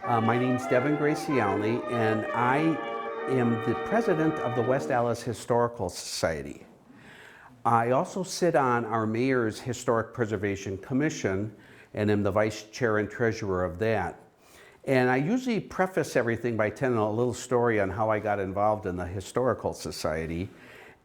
My name's Devan Gracyalny, and I am the president of the West Allis Historical Society. I also sit on our mayor's Historic Preservation Commission and am the vice chair and treasurer of that. And I usually preface everything by telling a little story on how I got involved in the Historical Society.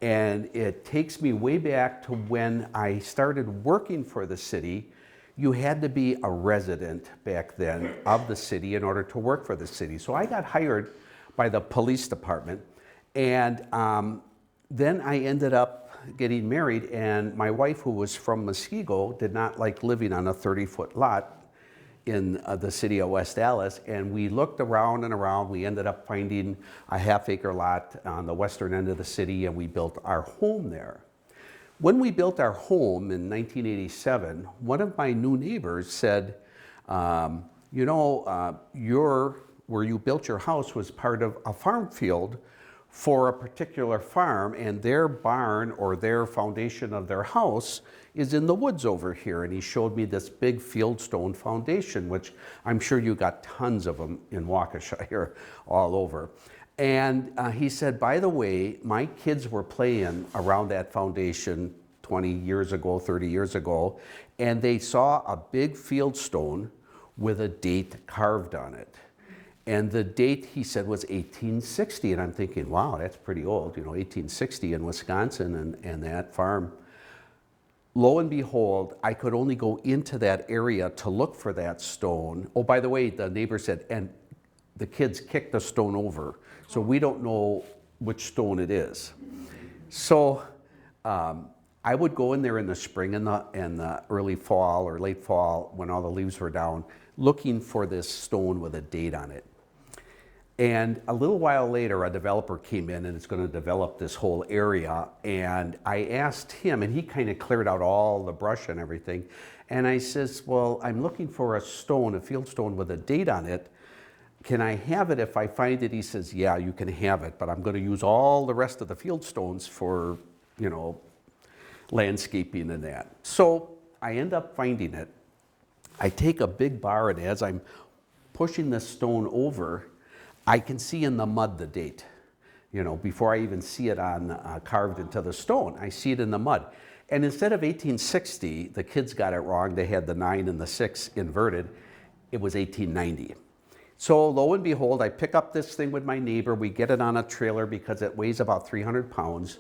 And it takes me way back to when I started working for the city. You had to be a resident back then of the city in order to work for the city. So I got hired by the police department, and then I ended up getting married, and my wife, who was from Muskego, did not like living on a 30-foot lot in the city of West Allis, and we looked around and around. We ended up finding a half-acre lot on the western end of the city, and we built our home there. When we built our home in 1987, one of my new neighbors said, where you built your house was part of a farm field for a particular farm, and their barn or their foundation of their house is in the woods over here. And he showed me this big fieldstone foundation, which I'm sure you got tons of them in Waukesha all over. And he said, by the way, my kids were playing around that foundation 20 years ago, 30 years ago, and they saw a big fieldstone with a date carved on it. And the date, he said, was 1860. And I'm thinking, wow, that's pretty old, 1860 in Wisconsin and that farm. Lo and behold, I could only go into that area to look for that stone. Oh, by the way, the neighbor said, and the kids kicked the stone over, so we don't know which stone it is. So I would go in there in the spring and the early fall or late fall when all the leaves were down, looking for this stone with a date on it. And a little while later, a developer came in and is going to develop this whole area. And I asked him, and he kind of cleared out all the brush and everything. And I says, well, I'm looking for a stone, a field stone with a date on it. Can I have it if I find it? He says, yeah, you can have it, but I'm going to use all the rest of the field stones for, landscaping and that. So I end up finding it. I take a big bar, and as I'm pushing this stone over, I can see in the mud the date. Before I even see it on carved into the stone, I see it in the mud. And instead of 1860, the kids got it wrong. They had the 9 and the 6 inverted. It was 1890. So lo and behold, I pick up this thing with my neighbor. We get it on a trailer because it weighs about 300 pounds.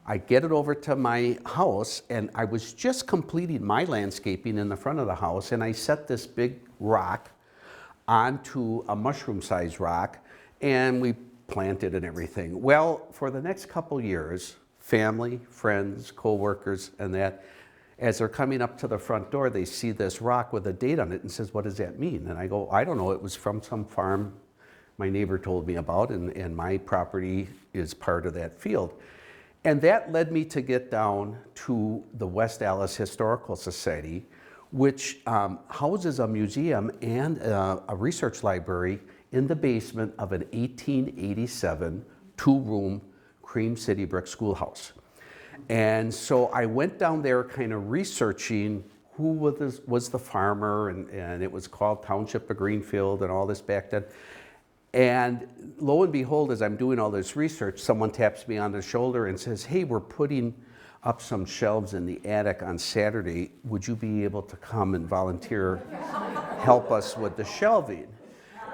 I get it over to my house, and I was just completing my landscaping in the front of the house, and I set this big rock onto a mushroom-sized rock, and we planted and everything. Well, for the next couple years, family, friends, co-workers, and that, as they're coming up to the front door, they see this rock with a date on it and says, what does that mean? And I go, I don't know, it was from some farm my neighbor told me about, and my property is part of that field. And that led me to get down to the West Allis Historical Society, which houses a museum and a research library in the basement of an 1887 two-room cream city brick schoolhouse. And so I went down there kind of researching who was the farmer, and it was called Township of Greenfield and all this back then. And lo and behold, as I'm doing all this research, someone taps me on the shoulder and says, hey, we're putting up some shelves in the attic on Saturday. Would you be able to come and volunteer, help us with the shelving?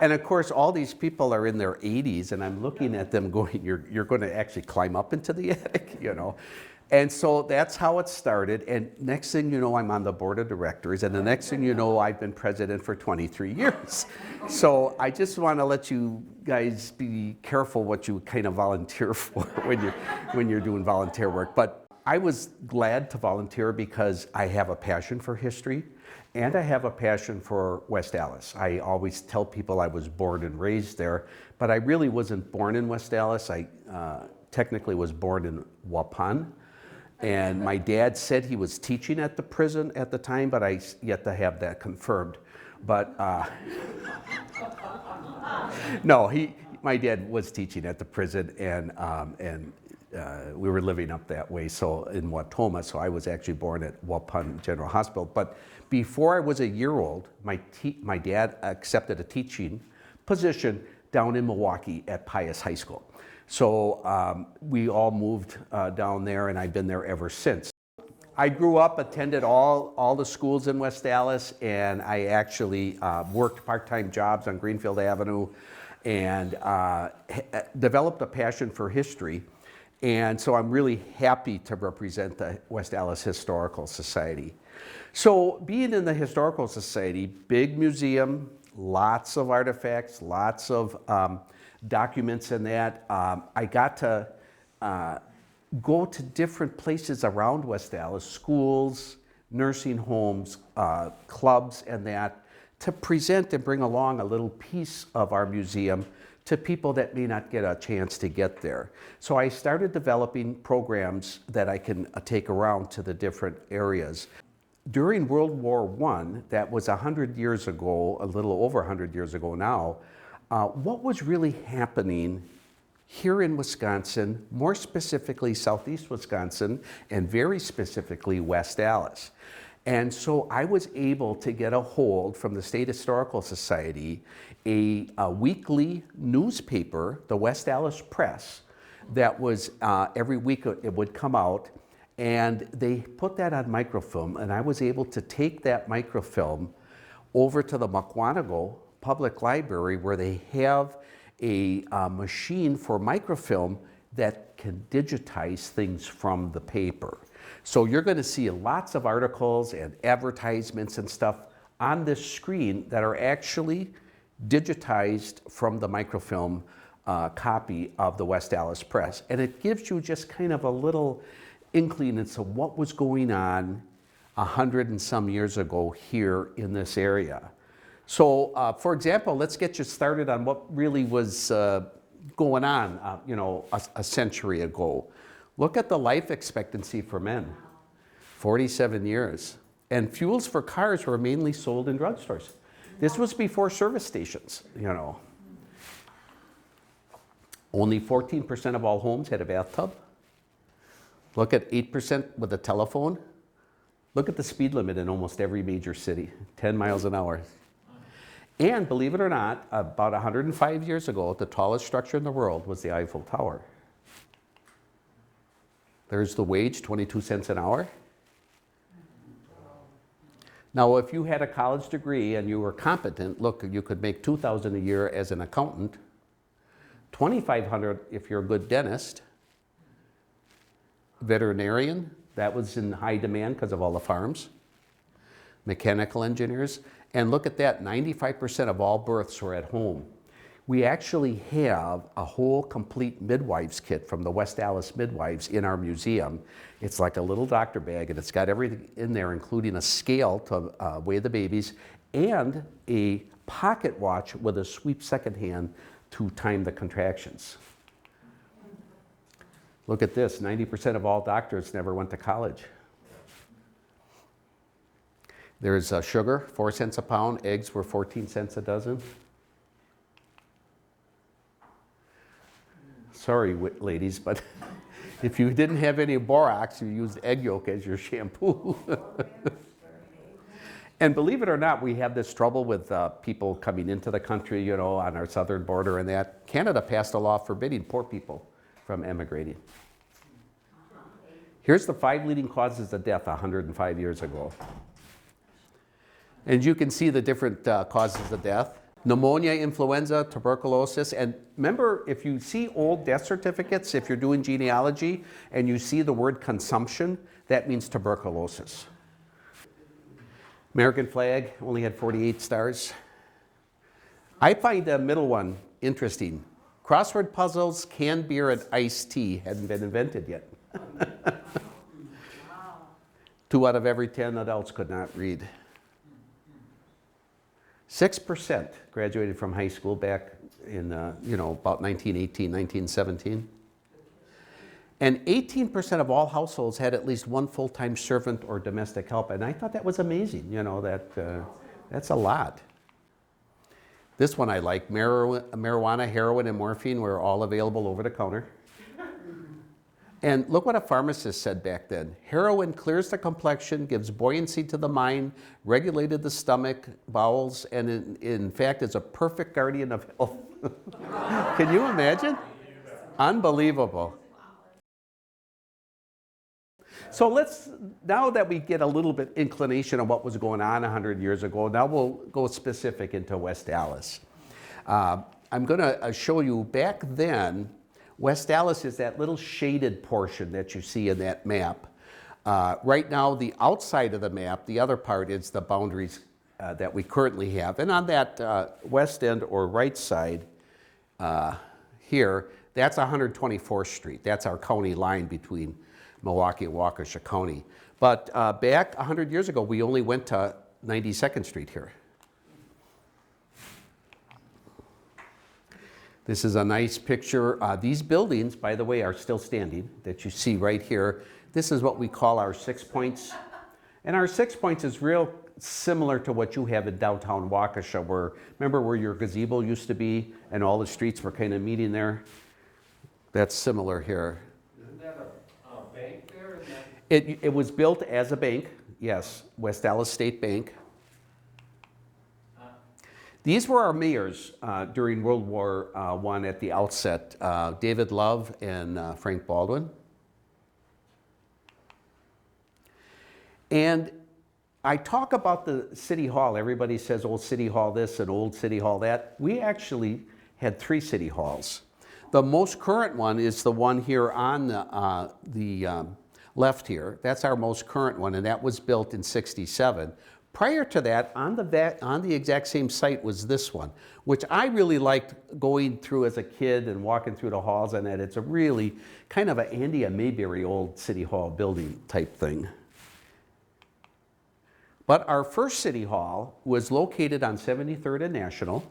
And of course, all these people are in their 80s, and I'm looking at them going, you're going to actually climb up into the attic, And so that's how it started. And next thing you know, I'm on the board of directors. And the next thing you know, I've been president for 23 years. So I just want to let you guys be careful what you kind of volunteer for when you're doing volunteer work. But I was glad to volunteer because I have a passion for history, and I have a passion for West Allis. I always tell people I was born and raised there, but I really wasn't born in West Allis. I technically was born in Waupun. And my dad said he was teaching at the prison at the time, but I yet to have that confirmed. But no, my dad was teaching at the prison, and we were living up that way, so in Wautoma. So I was actually born at Waupun General Hospital. But before I was a year old, my dad accepted a teaching position down in Milwaukee at Pius High School. So we all moved down there, and I've been there ever since. I grew up, attended all the schools in West Allis, and I actually worked part-time jobs on Greenfield Avenue and developed a passion for history. And so I'm really happy to represent the West Allis Historical Society. So being in the Historical Society, big museum, lots of artifacts, lots of documents in that. I got to go to different places around West Allis, schools, nursing homes, clubs, and that, to present and bring along a little piece of our museum to people that may not get a chance to get there. So I started developing programs that I can take around to the different areas. During World War I, that was 100 years ago, a little over 100 years ago now, what was really happening here in Wisconsin, more specifically Southeast Wisconsin, and very specifically West Allis. And so I was able to get a hold from the State Historical Society, a weekly newspaper, the West Allis Press, that was every week it would come out, and they put that on microfilm, and I was able to take that microfilm over to the Mukwonago Public Library, where they have a machine for microfilm that can digitize things from the paper. So you're going to see lots of articles and advertisements and stuff on this screen that are actually digitized from the microfilm copy of the West Allis Press. And it gives you just kind of a little inkling into what was going on 100 and some years ago here in this area. So, for example, let's get you started on what really was going on, a century ago. Look at the life expectancy for men, 47 years. And fuels for cars were mainly sold in drugstores. This was before service stations, Only 14% of all homes had a bathtub. Look at 8% with a telephone. Look at the speed limit in almost every major city, 10 miles an hour. And believe it or not, about 105 years ago, the tallest structure in the world was the Eiffel Tower. There's the wage, 22 cents an hour. Now, if you had a college degree and you were competent, look, you could make $2,000 a year as an accountant, $2,500 if you're a good dentist, veterinarian, that was in high demand because of all the farms, mechanical engineers, and look at that, 95% of all births were at home. We actually have a whole complete midwives kit from the West Allis midwives in our museum. It's like a little doctor bag, and it's got everything in there, including a scale to weigh the babies and a pocket watch with a sweep second hand to time the contractions. Look at this, 90% of all doctors never went to college. There's sugar, 4 cents a pound. Eggs were 14 cents a dozen. Sorry, ladies, but if you didn't have any borax, you used egg yolk as your shampoo. And believe it or not, we have this trouble with people coming into the country, on our southern border and that. Canada passed a law forbidding poor people from emigrating. Here's the 5 leading causes of death 105 years ago. And you can see the different causes of death. Pneumonia, influenza, tuberculosis. And remember, if you see old death certificates, if you're doing genealogy, and you see the word consumption, that means tuberculosis. American flag only had 48 stars. I find the middle one interesting. Crossword puzzles, canned beer, and iced tea hadn't been invented yet. 2 out of every 10 adults could not read. 6% graduated from high school back in, about 1918, 1917. And 18% of all households had at least one full-time servant or domestic help. And I thought that was amazing, that's a lot. This one I like, marijuana, heroin, and morphine were all available over the counter. And look what a pharmacist said back then. Heroin clears the complexion, gives buoyancy to the mind, regulated the stomach, bowels, and in fact is a perfect guardian of health. Can you imagine? Unbelievable. So now that we get a little bit inclination of what was going on 100 years ago, now we'll go specific into West Allis. I'm going to show you back then, West Allis is that little shaded portion that you see in that map. Right now, the outside of the map, the other part is the boundaries that we currently have. And on that west end or right side here, that's 124th Street. That's our county line between Milwaukee and Waukesha County. But back 100 years ago, we only went to 92nd Street here. This is a nice picture. These buildings, by the way, are still standing that you see right here. This is what we call our 6 points. And our 6 points is real similar to what you have in downtown Waukesha, where, remember where your gazebo used to be and all the streets were kind of meeting there? That's similar here. Isn't that a bank there? It was built as a bank, yes, West Allis State Bank. These were our mayors during World War I at the outset, David Love and Frank Baldwin. And I talk about the City Hall. Everybody says old City Hall this and old City Hall that. We actually had 3 City Halls. The most current one is the one here on the left here. That's our most current one, and that was built in '67. Prior to that, on the exact same site was this one, which I really liked going through as a kid and walking through the halls on it. It's a really kind of an Andy Mayberry old City Hall building type thing. But our first City Hall was located on 73rd and National,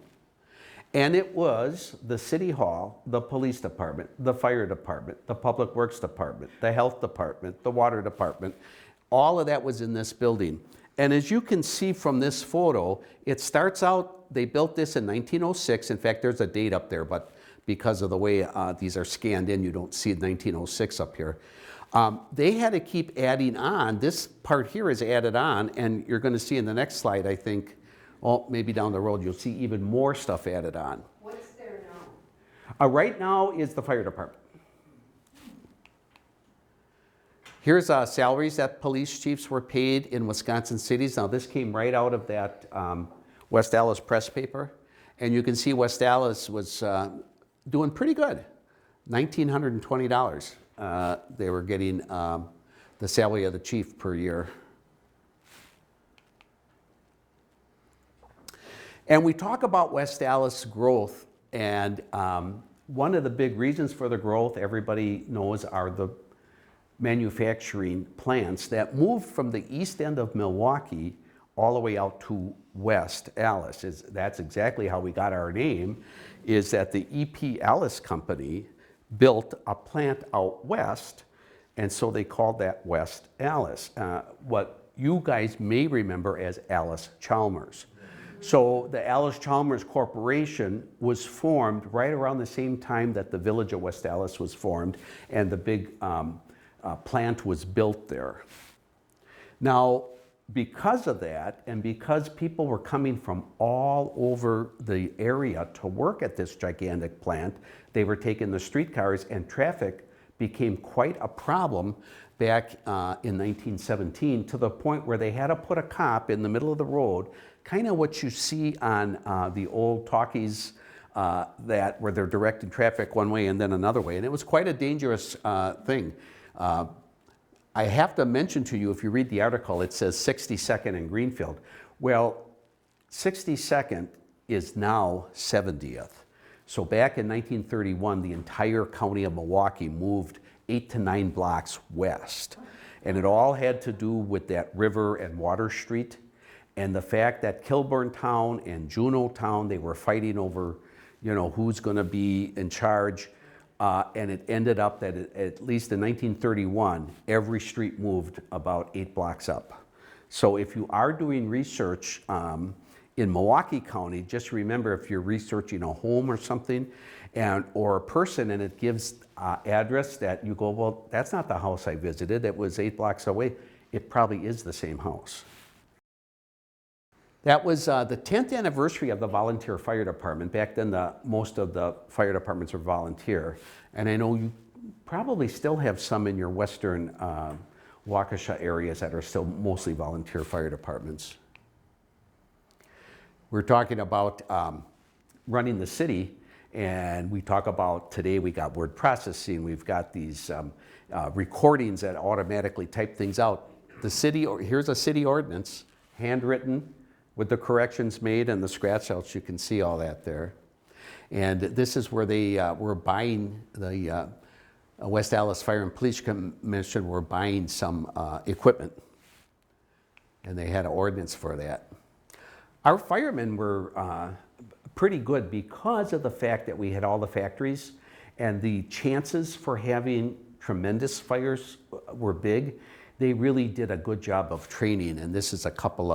and it was the City Hall, the Police Department, the Fire Department, the Public Works Department, the Health Department, the Water Department. All of that was in this building. And as you can see from this photo, it starts out, they built this in 1906. In fact, there's a date up there, but because of the way these are scanned in, you don't see 1906 up here. They had to keep adding on. This part here is added on, and you're going to see in the next slide, I think, oh, maybe down the road, you'll see even more stuff added on. What's there now? Right now is the fire department. Here's salaries that police chiefs were paid in Wisconsin cities. Now this came right out of that West Allis press paper. And you can see West Allis was doing pretty good. $1,920 they were getting the salary of the chief per year. And we talk about West Allis growth, and one of the big reasons for the growth, everybody knows, are the manufacturing plants that moved from the east end of Milwaukee all the way out to West Allis. That's exactly how we got our name, is that the E.P. Allis Company built a plant out west, and so they called that West Allis, what you guys may remember as Allis-Chalmers. So the Allis-Chalmers Corporation was formed right around the same time that the village of West Allis was formed, and the big plant was built there. Now, because of that, and because people were coming from all over the area to work at this gigantic plant, they were taking the streetcars, and traffic became quite a problem back in 1917, to the point where they had to put a cop in the middle of the road, kind of what you see on the old talkies where they're directing traffic one way and then another way. And it was quite a dangerous thing. I have to mention to you, if you read the article, it says 62nd and Greenfield. Well, 62nd is now 70th. So back in 1931, the entire county of Milwaukee moved 8 to 9 blocks west. And it all had to do with that river and Water Street, and the fact that Kilburn Town and Juneau Town, they were fighting over, you know, who's going to be in charge. And it ended up that at least in 1931, every street moved about 8 blocks up. So if you are doing research in Milwaukee County, just remember if you're researching a home or something, or a person, and it gives address that you go, well, that's not the house I visited, it was 8 blocks away. It probably is the same house. That was the 10th anniversary of the volunteer fire department. Back then, most of the fire departments were volunteer. And I know you probably still have some in your western Waukesha areas that are still mostly volunteer fire departments. We're talking about running the city, and we talk about today we got word processing, we've got these recordings that automatically type things out. The city, here's a city ordinance, handwritten, with the corrections made and the scratch outs. You can see all that there. And this is where they were buying, the West Allis Fire and Police Commission were buying some equipment. And they had an ordinance for that. Our firemen were pretty good because of the fact that we had all the factories, and the chances for having tremendous fires were big. They really did a good job of training, and this is a couple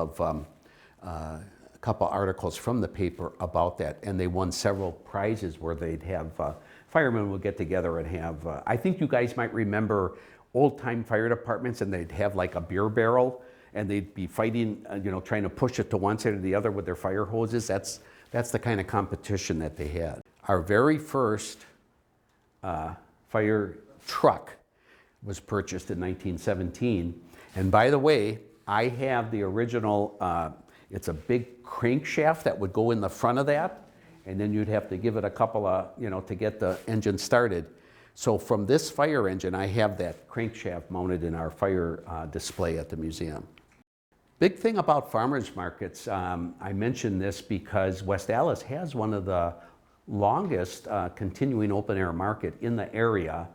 articles from the paper about that, and they won several prizes where they'd have firemen would get together and have, I think you guys might remember old-time fire departments, and they'd have like a beer barrel, and they'd be fighting, trying to push it to one side or the other with their fire hoses. That's the kind of competition that they had. Our very first fire truck was purchased in 1917, and by the way, I have the original. It's a big crankshaft that would go in the front of that, and then you'd have to give it a couple of, to get the engine started. So from this fire engine, I have that crankshaft mounted in our fire display at the museum. Big thing about farmers markets, I mention this because West Allis has one of the longest continuing open air market in the area,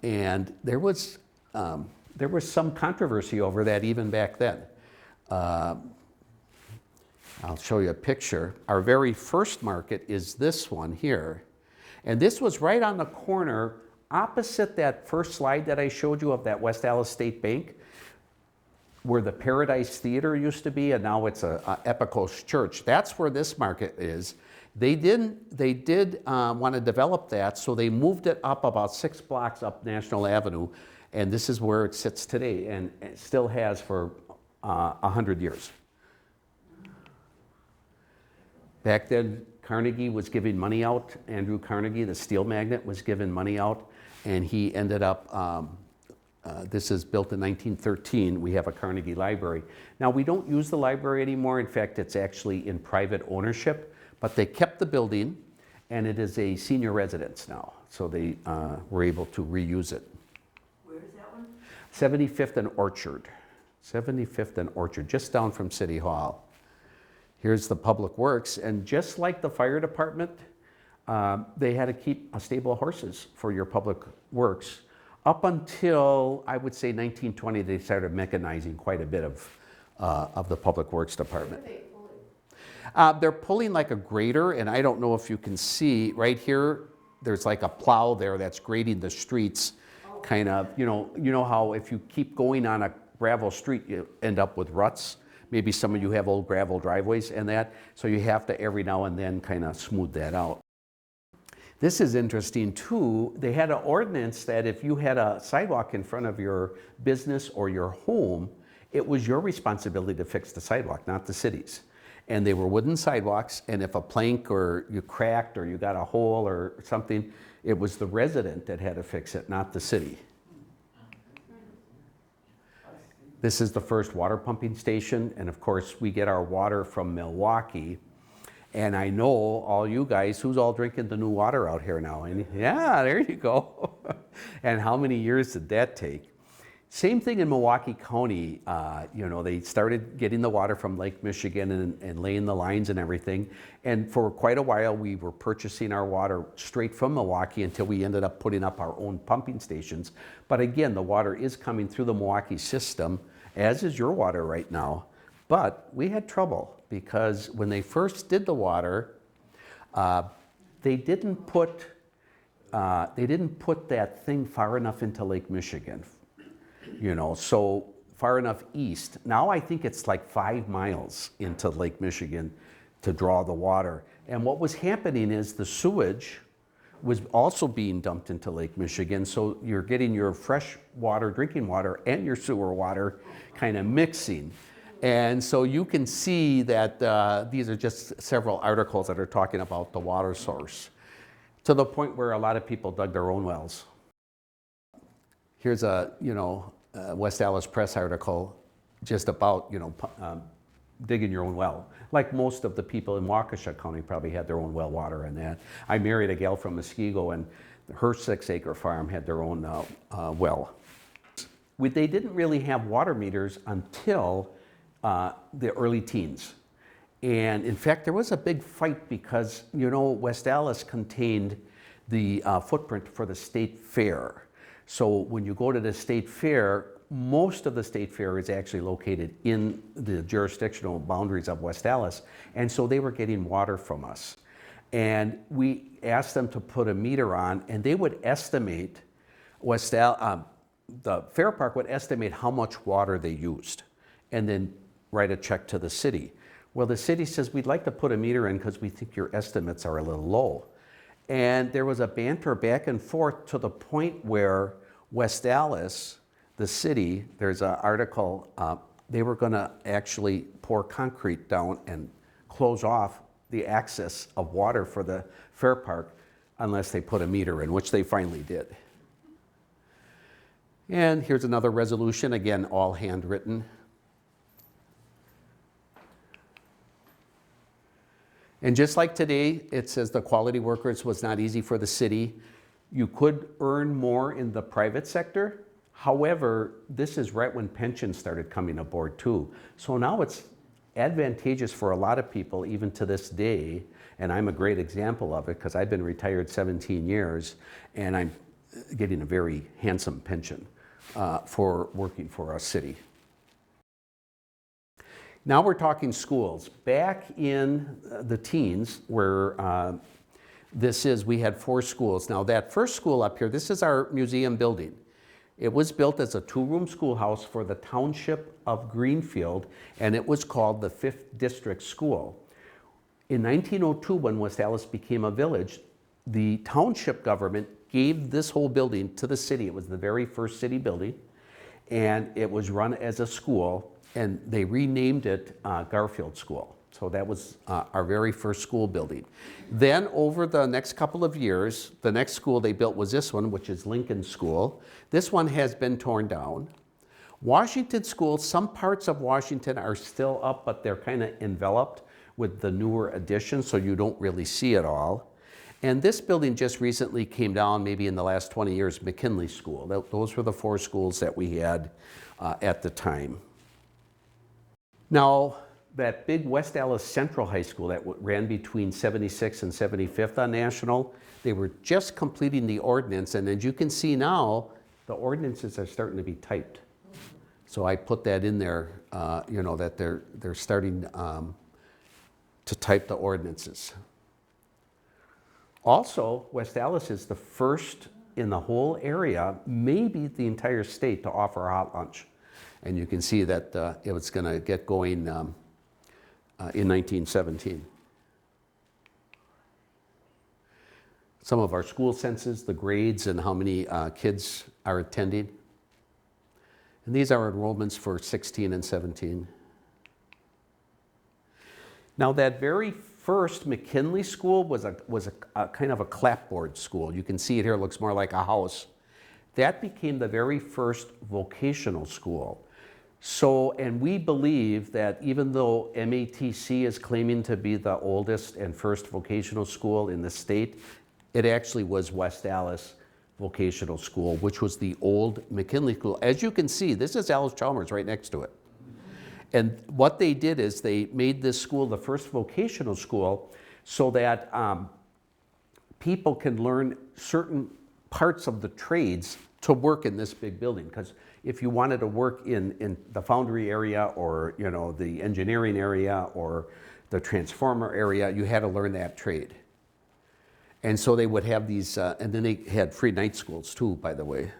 and there was some controversy over that even back then. I'll show you a picture. Our very first market is this one here. And this was right on the corner opposite that first slide that I showed you of that West Allis State Bank, where the Paradise Theater used to be, and now it's a Epicos Church. That's where this market is. They did want to develop that, so they moved it up about 6 blocks up National Avenue, and this is where it sits today, and it still has for 100 years. Back then, Carnegie was giving money out. Andrew Carnegie, the steel magnate, was giving money out, and he ended up, this is built in 1913. We have a Carnegie Library. Now, we don't use the library anymore. In fact, it's actually in private ownership, but they kept the building, and it is a senior residence now, so they were able to reuse it. Where is that one? 75th and Orchard. 75th and Orchard, just down from City Hall. Here's the Public Works, and just like the fire department, they had to keep a stable of horses for your Public Works. Up until, I would say, 1920, they started mechanizing quite a bit of the Public Works department. What are they pulling? They're pulling like a grader, and I don't know if you can see, right here, there's like a plow there that's grading the streets, kind of, you know how if you keep going on a gravel street, you end up with ruts. Maybe some of you have old gravel driveways and that, so you have to every now and then kind of smooth that out. This is interesting too. They had an ordinance that if you had a sidewalk in front of your business or your home, it was your responsibility to fix the sidewalk, not the city's. And they were wooden sidewalks, and if a plank or you cracked or you got a hole or something, it was the resident that had to fix it, not the city. This is the first water pumping station, and of course we get our water from Milwaukee. And I know all you guys, who's all drinking the new water out here now? And yeah, there you go. And how many years did that take? Same thing in Milwaukee County. They started getting the water from Lake Michigan and laying the lines and everything. And for quite a while, we were purchasing our water straight from Milwaukee until we ended up putting up our own pumping stations. But again, the water is coming through the Milwaukee system, as is your water right now. But we had trouble because when they first did the water, they didn't put that thing far enough into Lake Michigan. So far enough east. Now I think it's like 5 miles into Lake Michigan to draw the water. And what was happening is the sewage was also being dumped into Lake Michigan, so you're getting your fresh water, drinking water, and your sewer water kind of mixing. And so you can see that these are just several articles that are talking about the water source, to the point where a lot of people dug their own wells. Here's a West Allis Press article just about digging your own well. Like most of the people in Waukesha County probably had their own well water and that. I married a gal from Muskego, and her 6-acre farm had their own well. They didn't really have water meters until the early teens. And in fact, there was a big fight because, West Allis contained the footprint for the state fair. So when you go to the state fair, most of the state fair is actually located in the jurisdictional boundaries of West Allis. And so they were getting water from us. And we asked them to put a meter on, and they would estimate, the fair park would estimate how much water they used and then write a check to the city. Well, the city says, we'd like to put a meter in because we think your estimates are a little low. And there was a banter back and forth to the point where West Allis, the city, there's an article, they were going to actually pour concrete down and close off the access of water for the fair park unless they put a meter in, which they finally did. And here's another resolution, again, all handwritten. And just like today, it says the quality workers was not easy for the city. You could earn more in the private sector. However, this is right when pensions started coming aboard too. So now it's advantageous for a lot of people, even to this day, and I'm a great example of it because I've been retired 17 years and I'm getting a very handsome pension for working for our city. Now we're talking schools. Back in the teens, where we had 4 schools. Now that first school up here, this is our museum building. It was built as a 2-room schoolhouse for the township of Greenfield, and it was called the 5th District School. In 1902, when West Allis became a village, the township government gave this whole building to the city. It was the very first city building, and it was run as a school, and they renamed it Garfield School. So that was our very first school building. Then over the next couple of years, the next school they built was this one, which is Lincoln School. This one has been torn down. Washington School, some parts of Washington are still up, but they're kind of enveloped with the newer additions, so you don't really see it all. And this building just recently came down, maybe in the last 20 years, McKinley School. Those were the 4 schools that we had at the time. Now, that big West Allis Central High School that ran between 76th and 75th on National, they were just completing the ordinance, and as you can see now, the ordinances are starting to be typed. So I put that in there, that they're starting to type the ordinances. Also, West Allis is the first in the whole area, maybe the entire state, to offer a hot lunch. And you can see that it was going to get going in 1917. Some of our school census, the grades and how many kids are attending. And these are enrollments for 16 and 17. Now that very first McKinley School was a kind of a clapboard school. You can see it here, it looks more like a house. That became the very first vocational school. So, and we believe that even though MATC is claiming to be the oldest and first vocational school in the state, it actually was West Allis Vocational School, which was the old McKinley School. As you can see, this is Allis-Chalmers right next to it. And what they did is they made this school the first vocational school so that people can learn certain parts of the trades to work in this big building. Because if you wanted to work in the foundry area or the engineering area or the transformer area, you had to learn that trade. And so they would have these, and then they had free night schools too, by the way.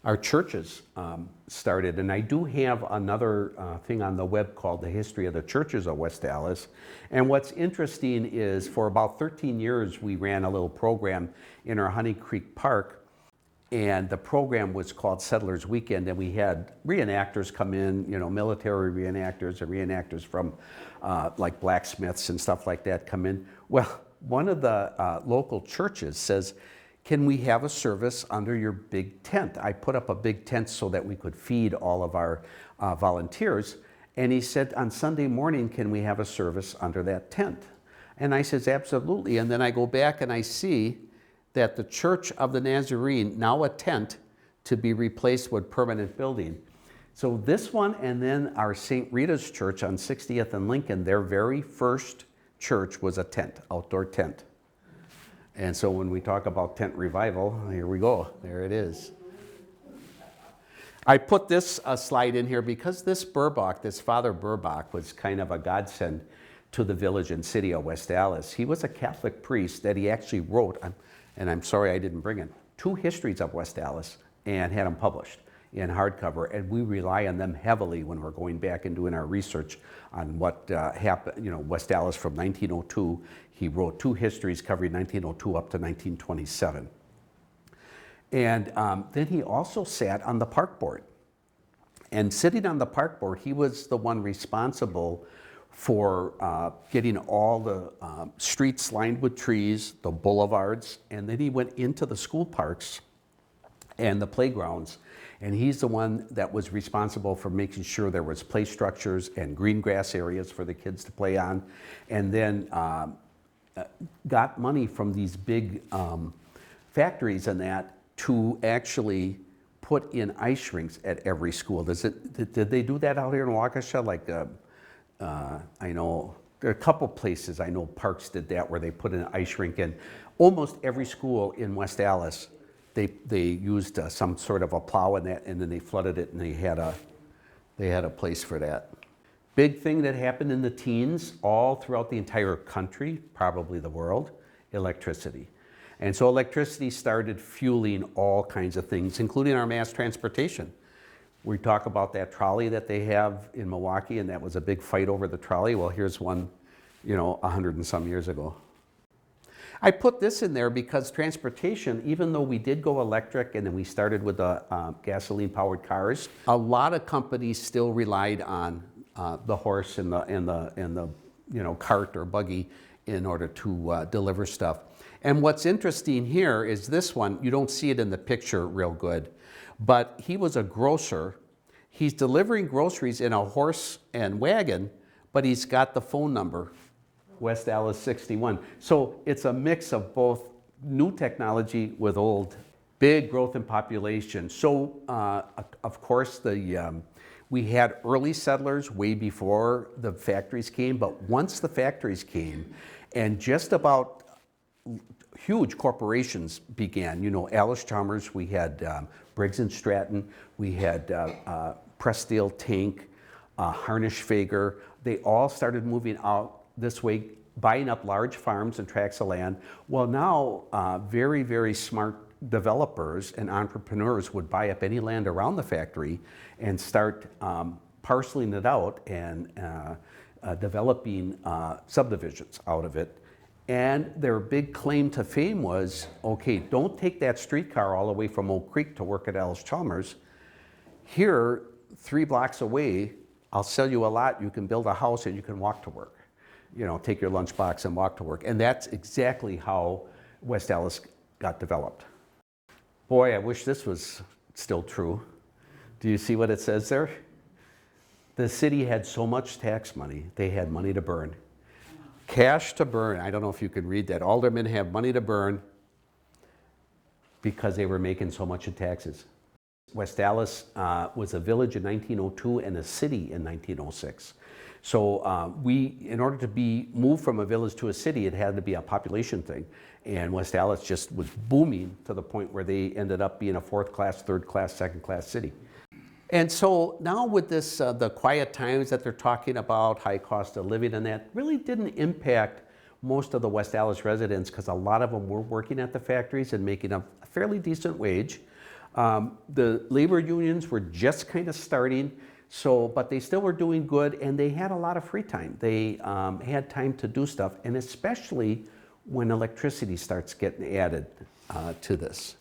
our churches started. And I do have another thing on the web called The History of the Churches of West Allis. And what's interesting is for about 13 years, we ran a little program in our Honey Creek Park. And the program was called Settlers Weekend, and we had reenactors come in, you know, military reenactors or reenactors from like blacksmiths and stuff like that come in. Well, one of the local churches says, can we have a service under your big tent? I put up a big tent so that we could feed all of our volunteers. And he said, on Sunday morning, can we have a service under that tent? And I says, absolutely. And then I go back and I see that the Church of the Nazarene, now a tent, to be replaced with permanent building. So this one, and then our St. Rita's Church on 60th and Lincoln, their very first church was a tent, outdoor tent. And so when we talk about tent revival, here we go, there it is. I put this slide in here because this Burbach, this Father Burbach, was kind of a godsend to the village and city of West Allis. He was a Catholic priest that he actually wrote, and I'm sorry I didn't bring it, 2 histories of West Allis and had them published in hardcover, and we rely on them heavily when we're going back and doing our research on what happened, you know, West Allis from 1902. He wrote 2 histories covering 1902 up to 1927. And then he also sat on the park board. And sitting on the park board, he was the one responsible for getting all the streets lined with trees, the boulevards, and then he went into the school parks and the playgrounds. And he's the one that was responsible for making sure there was play structures and green grass areas for the kids to play on. And then got money from these big factories and that to actually put in ice rinks at every school. Did they do that out here in Waukesha? Like, I know there are a couple places, I know parks did that where they put an ice rink in. Almost every school in West Allis, they used some sort of a plow in that, and then they flooded it, and they had a place for that. Big thing that happened in the teens, all throughout the entire country, probably the world, electricity. And so electricity started fueling all kinds of things, including our mass transportation. We talk about that trolley that they have in Milwaukee, and that was a big fight over the trolley. Well, here's one, you know, 100 and some years ago. I put this in there because transportation, even though we did go electric and then we started with the gasoline-powered cars, a lot of companies still relied on the horse and the you know, cart or buggy in order to deliver stuff. And what's interesting here is this one. You don't see it in the picture real good, but he was a grocer. He's delivering groceries in a horse and wagon, but he's got the phone number, West Allis 61. So it's a mix of both new technology with old. Big growth in population. So of course we had early settlers way before the factories came, but once the factories came and just about huge corporations began, you know, Allis-Chalmers, we had Briggs & Stratton, we had Pressdale Tank, Harnisch-Fager. They all started moving out this way, buying up large farms and tracts of land. Well, now very, very smart developers and entrepreneurs would buy up any land around the factory and start parceling it out and developing subdivisions out of it. And their big claim to fame was, okay, don't take that streetcar all the way from Oak Creek to work at Allis-Chalmers. Here, 3 blocks away, I'll sell you a lot, you can build a house and you can walk to work. You know, take your lunchbox and walk to work. And that's exactly how West Allis got developed. Boy, I wish this was still true. Do you see what it says there? The city had so much tax money, they had money to burn. Cash to burn. I don't know if you can read that. Aldermen have money to burn because they were making so much in taxes. West Allis was a village in 1902 and a city in 1906. So in order to be moved from a village to a city, it had to be a population thing. And West Allis just was booming to the point where they ended up being a 4th class, 3rd class, 2nd class city. And so now with this, the quiet times that they're talking about, high cost of living and that, really didn't impact most of the West Allis residents because a lot of them were working at the factories and making a fairly decent wage. The labor unions were just kind of starting, so, but they still were doing good, and they had a lot of free time. They had time to do stuff, and especially when electricity starts getting added to this.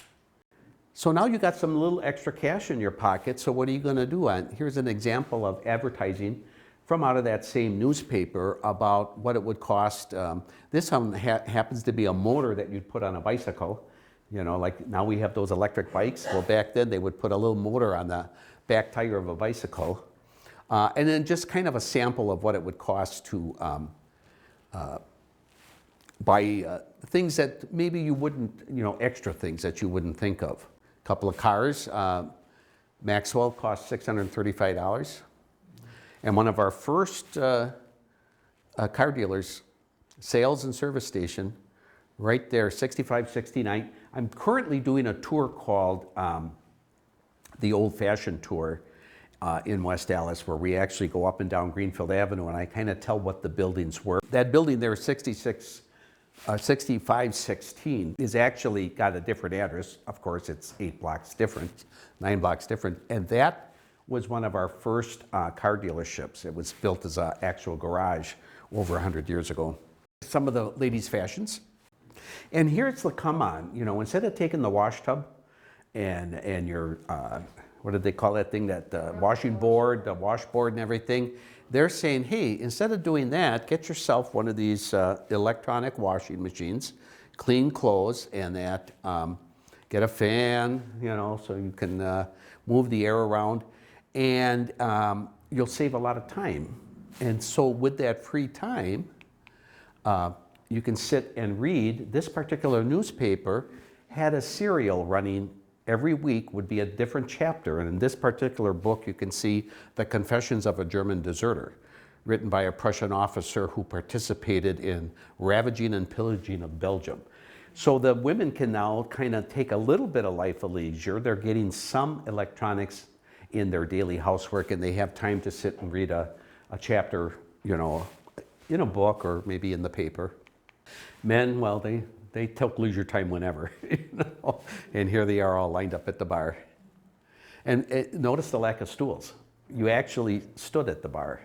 So now you got some little extra cash in your pocket, so what are you going to do? Here's an example of advertising from out of that same newspaper about what it would cost. This one happens to be a motor that you'd put on a bicycle. You know, like now we have those electric bikes. Well, back then they would put a little motor on the back tire of a bicycle. And then just kind of a sample of what it would cost to buy things that maybe you wouldn't, extra things that you wouldn't think of. A couple of cars. Maxwell cost $635. And one of our first car dealers, sales and service station, right there, 6569. I'm currently doing a tour called the Old Fashioned Tour in West Allis, where we actually go up and down Greenfield Avenue, and I kind of tell what the buildings were. That building there, 6516, is actually got a different address. Of course, it's 8 blocks different, 9 blocks different, and that was one of our first car dealerships. It was built as an actual garage over 100 years ago. Some of the ladies' fashions. And here's the come on, instead of taking the wash tub and your, what did they call that thing, that washing board, the washboard and everything, they're saying, hey, instead of doing that, get yourself one of these electronic washing machines, clean clothes, and that, get a fan, so you can move the air around, and you'll save a lot of time. And so with that free time, you can sit and read. This particular newspaper had a serial running every week, would be a different chapter. And in this particular book, you can see The Confessions of a German Deserter, written by a Prussian officer who participated in ravaging and pillaging of Belgium. So the women can now kind of take a little bit of life of leisure. They're getting some electronics in their daily housework, and they have time to sit and read a chapter, in a book or maybe in the paper. Men, well, they took leisure time whenever, and here they are all lined up at the bar. And notice the lack of stools. You actually stood at the bar,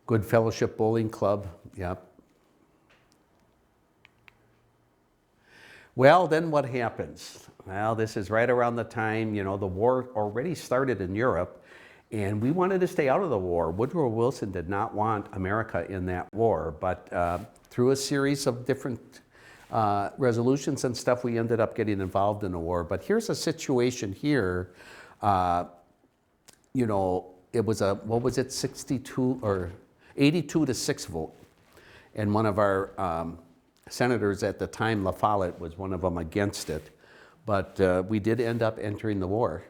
Good Fellowship Bowling Club, yep. Well, then what happens? Well, this is right around the time, the war already started in Europe, and we wanted to stay out of the war. Woodrow Wilson did not want America in that war, but through a series of different resolutions and stuff, we ended up getting involved in the war. But here's a situation here, it was a, 62 or 82 to 6 vote. And one of our senators at the time, La Follette, was one of them against it. But we did end up entering the war.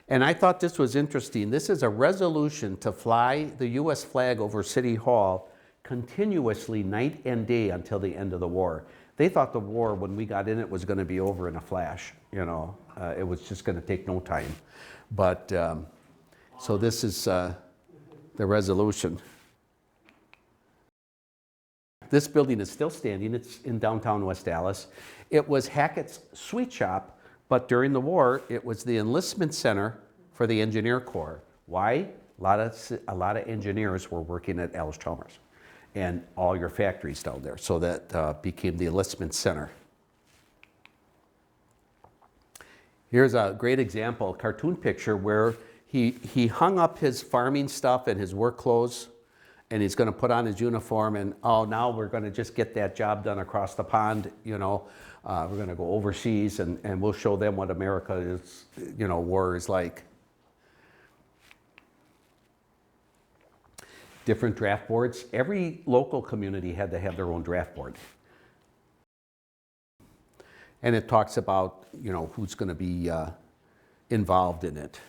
And I thought this was interesting. This is a resolution to fly the U.S. flag over City Hall continuously night and day until the end of the war. They thought the war, when we got in it, was going to be over in a flash. It was just going to take no time. But so this is the resolution. This building is still standing. It's in downtown West Allis. It was Hackett's Sweet Shop, but during the war, it was the enlistment center for the engineer corps. Why? A lot of engineers were working at Allis-Chalmers and all your factories down there. So that became the enlistment center. Here's a great example, a cartoon picture where he hung up his farming stuff and his work clothes, and he's going to put on his uniform, and now we're going to just get that job done across the pond, we're going to go overseas, and we'll show them what America is, war is like. Different draft boards. Every local community had to have their own draft board. And it talks about, who's going to be involved in it.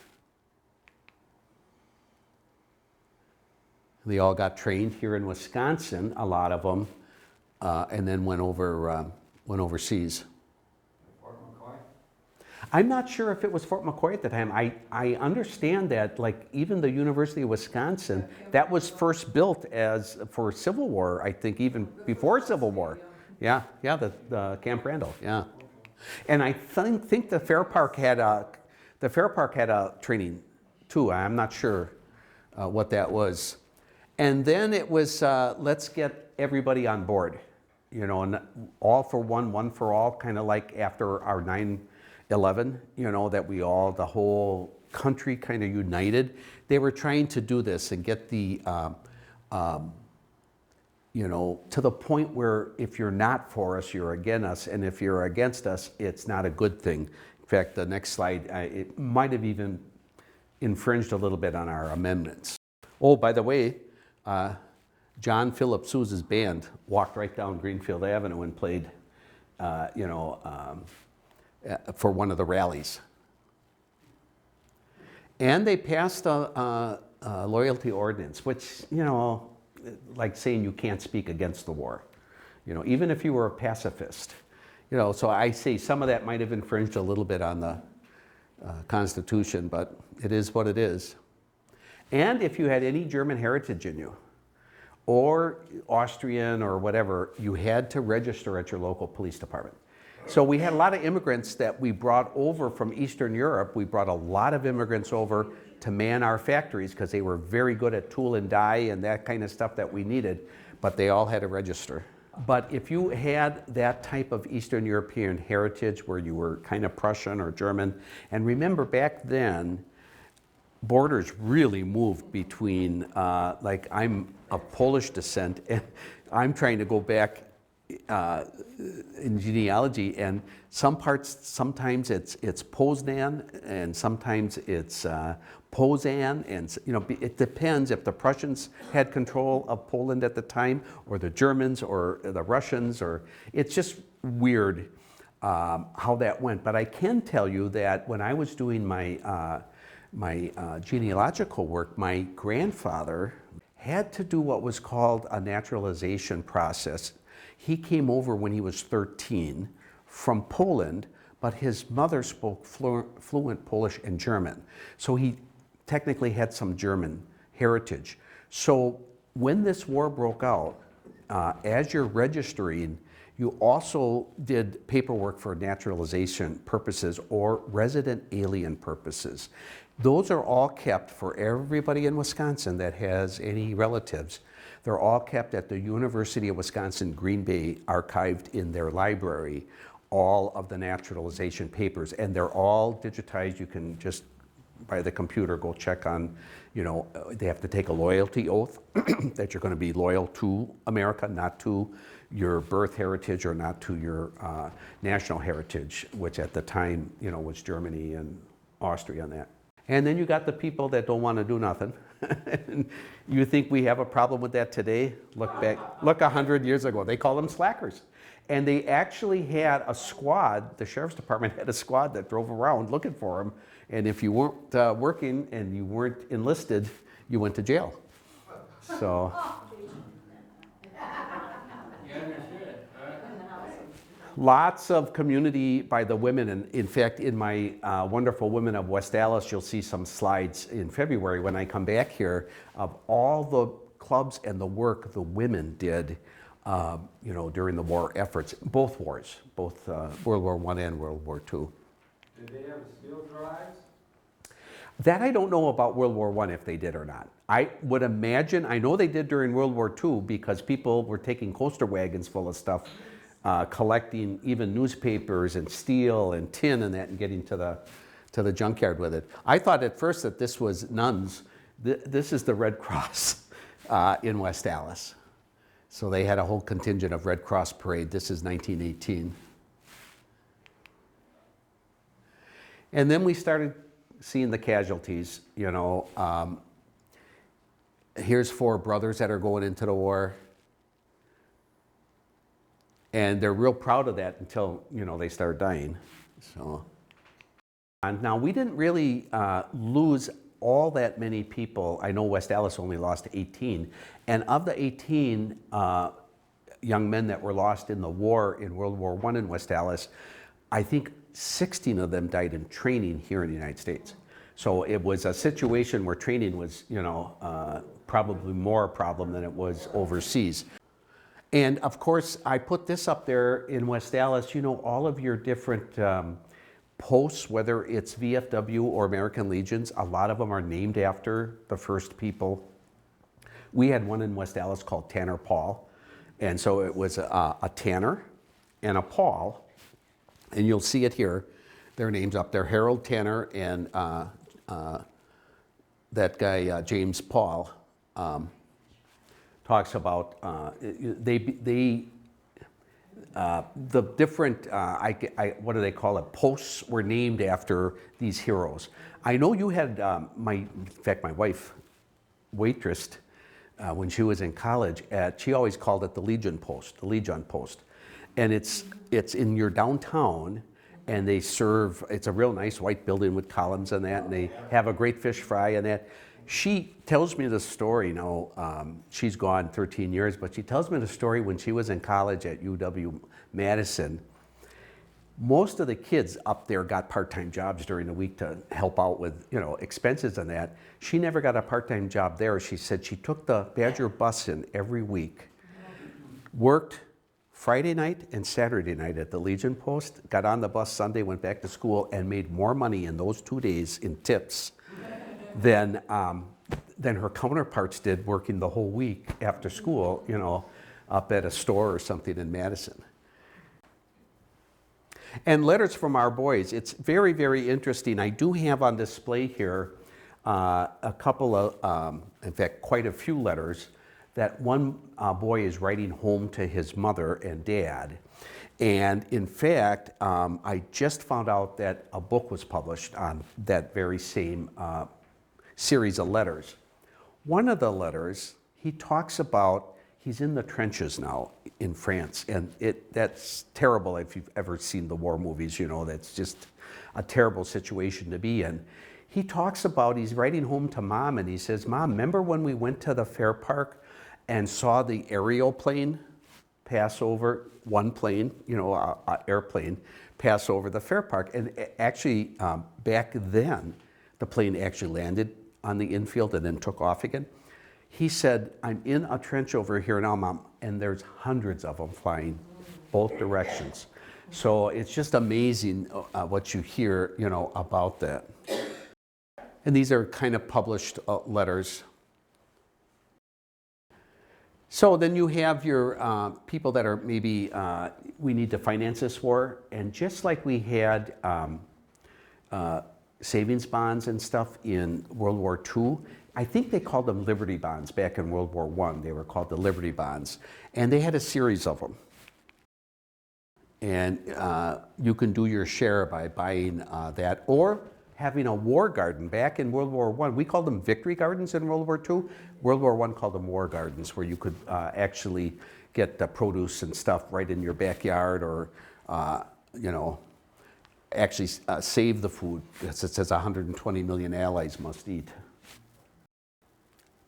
They all got trained here in Wisconsin, a lot of them, and then went overseas. Fort McCoy? I'm not sure if it was Fort McCoy at the time. I understand that, like, even the University of Wisconsin, that was first built for Civil War, I think, even before Civil War. Yeah, yeah, the Camp Randall, yeah. And I think the Fair Park had a training too. I'm not sure what that was. And then it was let's get everybody on board, you know, and all for one for all, kind of like after our 9/11, you know, that the whole country kind of united. They were trying to do this and get the you know, to the point where if you're not for us, you're against us, and if you're against us, it's not a good thing. In fact, the next slide, it might have even infringed a little bit on our amendments. Oh, by the way, John Philip Sousa's band walked right down Greenfield Avenue and played, you know, for one of the rallies. And they passed a loyalty ordinance, which, you know, like saying you can't speak against the war, you know, even if you were a pacifist, you know. So I say some of that might have infringed a little bit on the Constitution, but it is what it is. And if you had any German heritage in you, or Austrian or whatever, you had to register at your local police department. So we had a lot of immigrants that we brought over from Eastern Europe. We brought a lot of immigrants over to man our factories because they were very good at tool and die and that kind of stuff that we needed, but they all had to register. But if you had that type of Eastern European heritage where you were kind of Prussian or German, and remember back then, borders really moved between, like I'm of Polish descent and I'm trying to go back in genealogy, and some parts, sometimes it's Poznan and sometimes it's Pozan, and you know, it depends if the Prussians had control of Poland at the time, or the Germans, or the Russians, or it's just weird how that went. But I can tell you that when I was doing my genealogical work, my grandfather had to do what was called a naturalization process. He came over when he was 13 from Poland, but his mother spoke fluent Polish and German. So he technically had some German heritage. So when this war broke out, as you're registering, you also did paperwork for naturalization purposes or resident alien purposes. Those are all kept for everybody in Wisconsin that has any relatives. They're all kept at the University of Wisconsin Green Bay, archived in their library, all of the naturalization papers, and they're all digitized. You can just, by the computer, go check on, you know, they have to take a loyalty oath that you're going to be loyal to America, not to your birth heritage or not to your national heritage, which at the time, you know, was Germany and Austria and that. And then you got the people that don't want to do nothing. You think we have a problem with that today? Look back, look 100 years ago. They call them slackers. And they actually had a squad, the sheriff's department had a squad that drove around looking for them. And if you weren't working and you weren't enlisted, you went to jail. So. You understood, huh? Lots of community by the women, and in fact, in my wonderful Women of West Allis, you'll see some slides in February when I come back here of all the clubs and the work the women did, you know, during the war efforts, both wars, both World War I and World War II. Did they have steel drives? That I don't know about World War I if they did or not. I would imagine, I know they did during World War II because people were taking coaster wagons full of stuff, collecting even newspapers and steel and tin and that, and getting to the junkyard with it. I thought at first that this was nuns. This is the Red Cross in West Allis. So they had a whole contingent of Red Cross parade. This is 1918. And then we started seeing the casualties, you know. Here's 4 brothers that are going into the war. And they're real proud of that until, you know, they start dying. So, and now we didn't really lose all that many people. I know West Allis only lost 18. And of the 18 young men that were lost in the war in World War I in West Allis, I think 16 of them died in training here in the United States. So it was a situation where training was, you know, probably more a problem than it was overseas. And of course, I put this up there in West Allis, you know, all of your different posts, whether it's VFW or American Legions, a lot of them are named after the first people. We had one in West Allis called Tanner Paul. And so it was a Tanner and a Paul. And you'll see it here. Their names up there, Harold Tanner and that guy, James Paul, talks about the different, what do they call it, posts were named after these heroes. I know you had, in fact, my wife waitressed when she was in college she always called it the Legion Post, the Legion Post. And it's in your downtown, and they serve, it's a real nice white building with columns and that, and they have a great fish fry and that. She tells me the story now, she's gone 13 years, but she tells me the story when she was in college at UW-Madison. Most of the kids up there got part-time jobs during the week to help out with, you know, expenses and that. She never got a part-time job there. She said she took the Badger bus in every week, worked Friday night and Saturday night at the Legion Post, got on the bus Sunday, went back to school, and made more money in those 2 days in tips than her counterparts did working the whole week after school, you know, up at a store or something in Madison. And letters from our boys. It's very, very interesting. I do have on display here a couple of, in fact, quite a few letters that one boy is writing home to his mother and dad. And in fact, I just found out that a book was published on that very same series of letters. One of the letters, he talks about, he's in the trenches now in France, and that's terrible if you've ever seen the war movies, you know, that's just a terrible situation to be in. He talks about, he's writing home to mom, and he says, "Mom, remember when we went to the fair park and saw the aerial plane pass over, one plane, you know, a airplane, pass over the fair park?" And actually, back then, the plane actually landed on the infield and then took off again. He said, "I'm in a trench over here now, Mom, and there's hundreds of them flying both directions." So it's just amazing what you hear, you know, about that. And these are kind of published letters. So then you have your people that are maybe, we need to finance this war. And just like we had savings bonds and stuff in World War II, I think they called them Liberty Bonds back in World War I. They were called the Liberty Bonds. And they had a series of them. And you can do your share by buying that, or having a war garden. Back in World War I, we called them victory gardens in World War II. World War I called them war gardens, where you could actually get the produce and stuff right in your backyard, or you know, actually save the food. It says 120 million Allies must eat.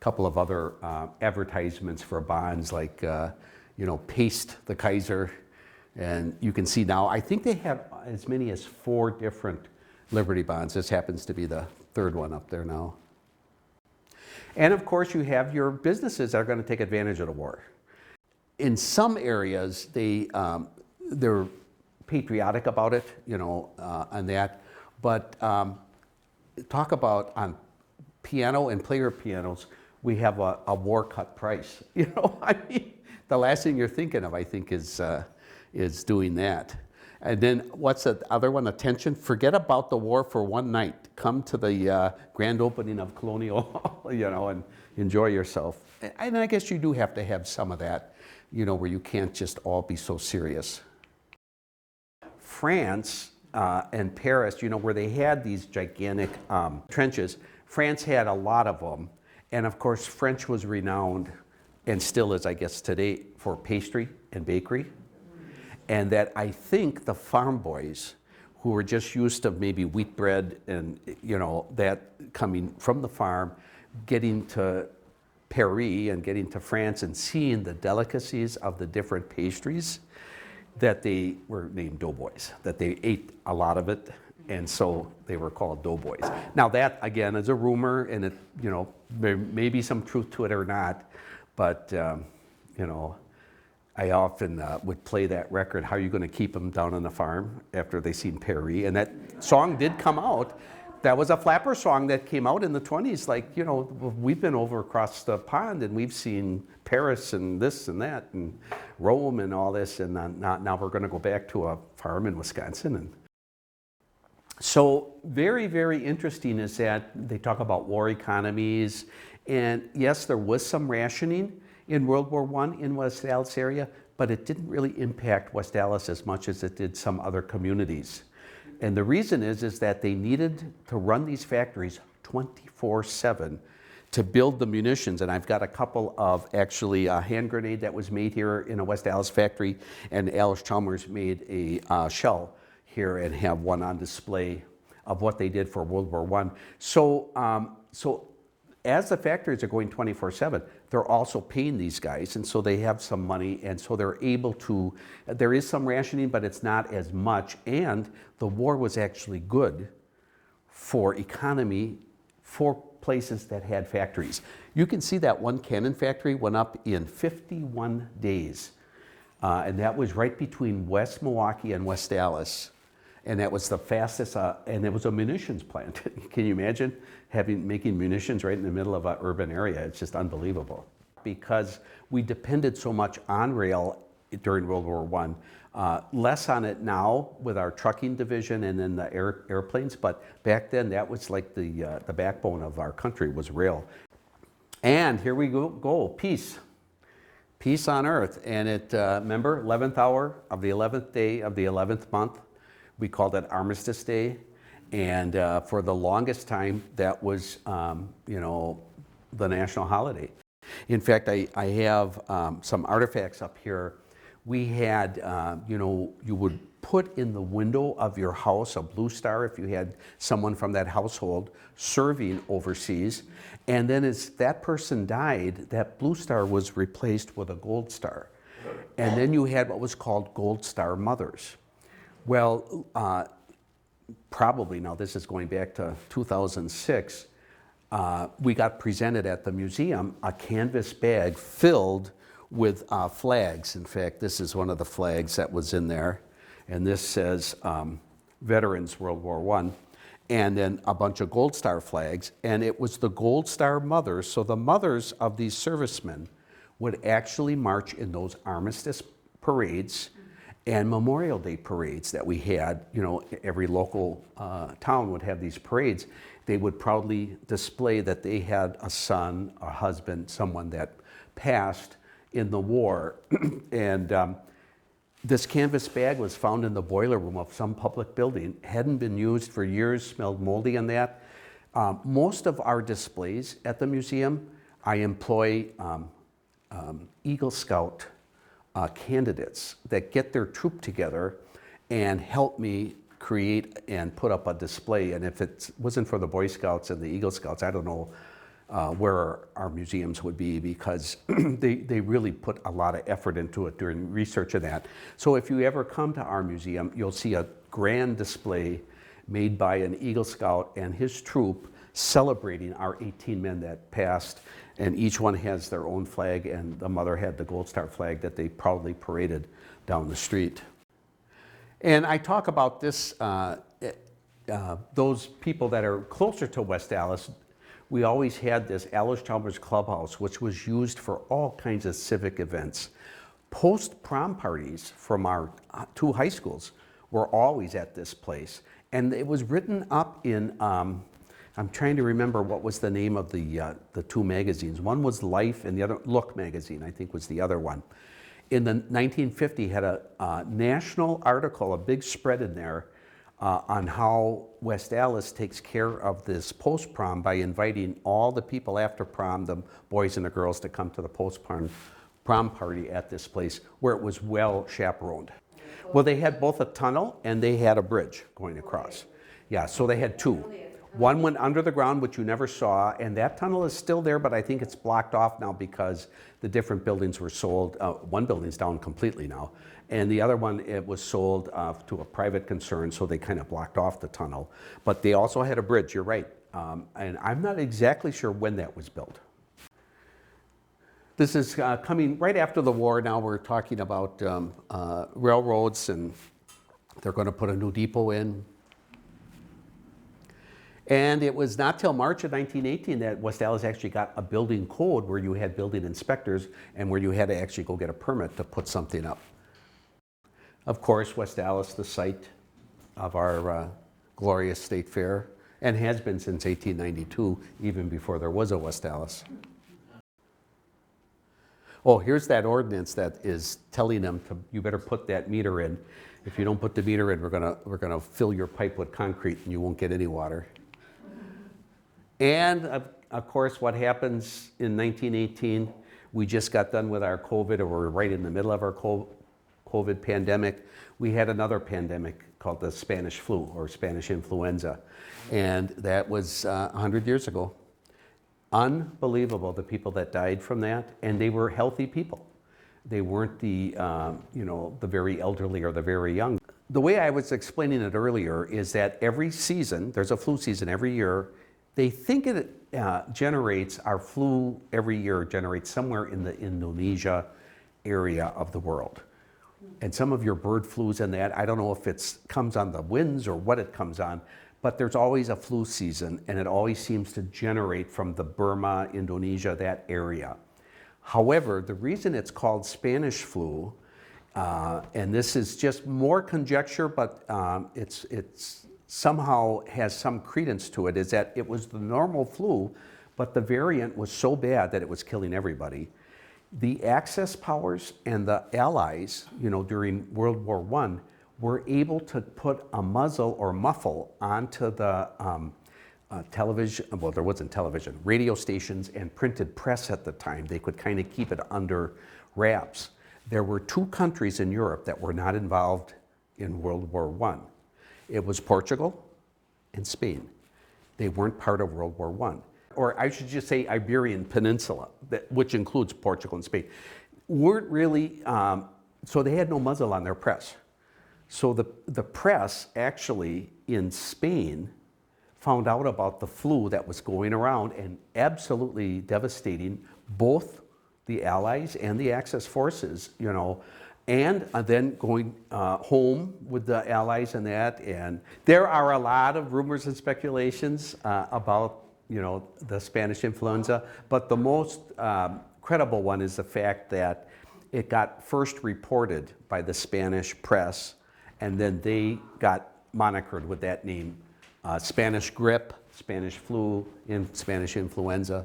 A couple of other advertisements for bonds, like you know, paste the Kaiser. And you can see now, I think they have as many as 4 different Liberty Bonds. This happens to be the 3rd one up there now. And of course, you have your businesses that are going to take advantage of the war. In some areas, they're patriotic about it, you know, and that. But talk about on piano and player pianos, we have a war cut price. You know, I mean, the last thing you're thinking of, I think, is doing that. And then what's the other one? Attention, forget about the war for one night. Come to the grand opening of Colonial Hall, you know, and enjoy yourself. And I guess you do have to have some of that, you know, where you can't just all be so serious. France and Paris, you know, where they had these gigantic trenches, France had a lot of them. And of course, French was renowned, and still is, I guess, today, for pastry and bakery. And that I think the farm boys, who were just used to maybe wheat bread and, you know, that coming from the farm, getting to Paris and getting to France and seeing the delicacies of the different pastries, that they were named Doughboys, that they ate a lot of it, and so they were called Doughboys. Now that, again, is a rumor, and it, you know, there may be some truth to it or not, but, you know, I often would play that record, How You Gonna Keep Them Down on the Farm, after they seen Perry. And that song did come out. That was a flapper song that came out in the 20s. Like, you know, we've been over across the pond and we've seen Paris and this and that and Rome and all this. And now we're gonna go back to a farm in Wisconsin. And so very, very interesting is that they talk about war economies. And yes, there was some rationing in World War I in West Allis area, but it didn't really impact West Allis as much as it did some other communities. And the reason is that they needed to run these factories 24/7 to build the munitions. And I've got a couple of actually a hand grenade that was made here in a West Allis factory, and Allis-Chalmers made a shell here and have one on display of what they did for World War I. So as the factories are going 24/7, they're also paying these guys, and so they have some money, and so they're able to, there is some rationing, but it's not as much, and the war was actually good for economy for places that had factories. You can see that one cannon factory went up in 51 days, and that was right between West Milwaukee and West Allis. And that was the fastest, and it was a munitions plant. Can you imagine making munitions right in the middle of an urban area? It's just unbelievable. Because we depended so much on rail during World War I, less on it now with our trucking division and then the airplanes, but back then that was like the backbone of our country was rail. And here we go, peace. Peace on earth. And it, remember, 11th hour of the 11th day of the 11th month. We called it Armistice Day, and for the longest time, that was, you know, the national holiday. In fact, I have some artifacts up here. We had, you know, you would put in the window of your house a blue star if you had someone from that household serving overseas, and then as that person died, that blue star was replaced with a gold star. And then you had what was called Gold Star Mothers. Well, probably now, this is going back to 2006, we got presented at the museum a canvas bag filled with flags. In fact, this is one of the flags that was in there, and this says Veterans World War I, and then a bunch of Gold Star flags, and it was the Gold Star mothers. So the mothers of these servicemen would actually march in those armistice parades and Memorial Day parades that we had. You know, every local town would have these parades. They would proudly display that they had a son, a husband, someone that passed in the war. And this canvas bag was found in the boiler room of some public building, hadn't been used for years, smelled moldy and that. Most of our displays at the museum, I employ Eagle Scout candidates that get their troop together and help me create and put up a display. And if it wasn't for the Boy Scouts and the Eagle Scouts, I don't know where our museums would be, because they really put a lot of effort into it during research of that. So if you ever come to our museum, you'll see a grand display made by an Eagle Scout and his troop celebrating our 18 men that passed, and each one has their own flag, and the mother had the Gold Star flag that they proudly paraded down the street. And I talk about this, those people that are closer to West Allis. We always had this Allis-Chalmers Clubhouse, which was used for all kinds of civic events. Post-prom parties from our two high schools were always at this place. And it was written up in, I'm trying to remember what was the name of the two magazines. One was Life and the other, Look magazine, I think was the other one. In the 1950, had a national article, a big spread in there on how West Allis takes care of this post-prom by inviting all the people after prom, the boys and the girls, to come to the post-prom party at this place where it was well chaperoned. Well, they had both a tunnel and they had a bridge going across. Yeah, so they had two. One went under the ground, which you never saw, and that tunnel is still there, but I think it's blocked off now because the different buildings were sold. One building's down completely now, and the other one, it was sold to a private concern, so they kind of blocked off the tunnel. But they also had a bridge, you're right, and I'm not exactly sure when that was built. This is coming right after the war. Now we're talking about railroads, and they're going to put a new depot in. And it was not till March of 1918 that West Allis actually got a building code where you had building inspectors and where you had to actually go get a permit to put something up. Of course, West Allis, the site of our glorious state fair, and has been since 1892, even before there was a West Allis. Oh, here's that ordinance that is telling them to, you better put that meter in. If you don't put the meter in, we're gonna fill your pipe with concrete and you won't get any water. And of course, what happens in 1918, we just got done with our COVID, or we're right in the middle of our COVID pandemic. We had another pandemic called the Spanish flu or Spanish influenza. And that was 100 years ago. Unbelievable, the people that died from that, and they were healthy people. They weren't the, the very elderly or the very young. The way I was explaining it earlier is that every season, there's a flu season every year. They think it generates, our flu every year generates somewhere in the Indonesia area of the world. And some of your bird flus and that, I don't know if it comes on the winds or what it comes on, but there's always a flu season, and it always seems to generate from the Burma, Indonesia, that area. However, the reason it's called Spanish flu, and this is just more conjecture, but it's somehow has some credence to it, is that it was the normal flu, but the variant was so bad that it was killing everybody. The Axis powers and the Allies, during World War I, were able to put a muzzle or muffle onto the television, well, there wasn't television, radio stations and printed press at the time. They could kind of keep it under wraps. There were two countries in Europe that were not involved in World War I. It was Portugal and Spain. They weren't part of World War I. Or I should just say Iberian Peninsula, which includes Portugal and Spain, weren't really, so they had no muzzle on their press. So the press actually in Spain found out about the flu that was going around and absolutely devastating both the Allies and the Axis forces, and then going home with the Allies and that. And there are a lot of rumors and speculations about the Spanish influenza, but the most credible one is the fact that it got first reported by the Spanish press, and then they got monikered with that name, Spanish grippe, Spanish flu, Spanish influenza.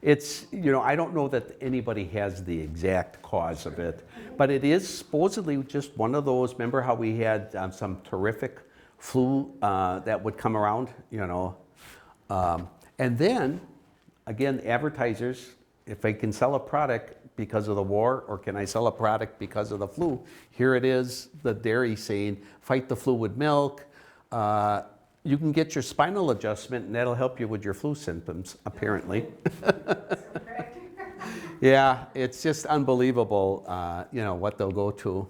It's, I don't know that anybody has the exact cause of it, but it is supposedly just one of those, remember how we had some terrific flu that would come around, and then, again, advertisers, if I can sell a product because of the war, or can I sell a product because of the flu? Here it is, the dairy saying, fight the flu with milk. You can get your spinal adjustment, and that'll help you with your flu symptoms, apparently. Yeah, it's just unbelievable, what they'll go to.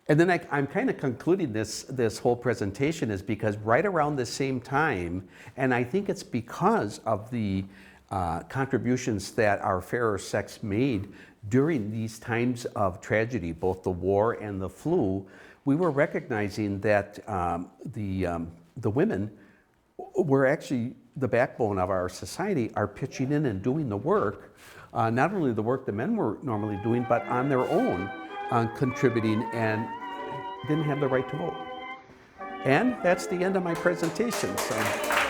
And then I'm kind of concluding this whole presentation is because right around the same time, and I think it's because of the contributions that our fairer sex made during these times of tragedy, both the war and the flu, we were recognizing that the women were actually the backbone of our society, are pitching in and doing the work, not only the work the men were normally doing, but on their own, contributing, and didn't have the right to vote. And that's the end of my presentation. So.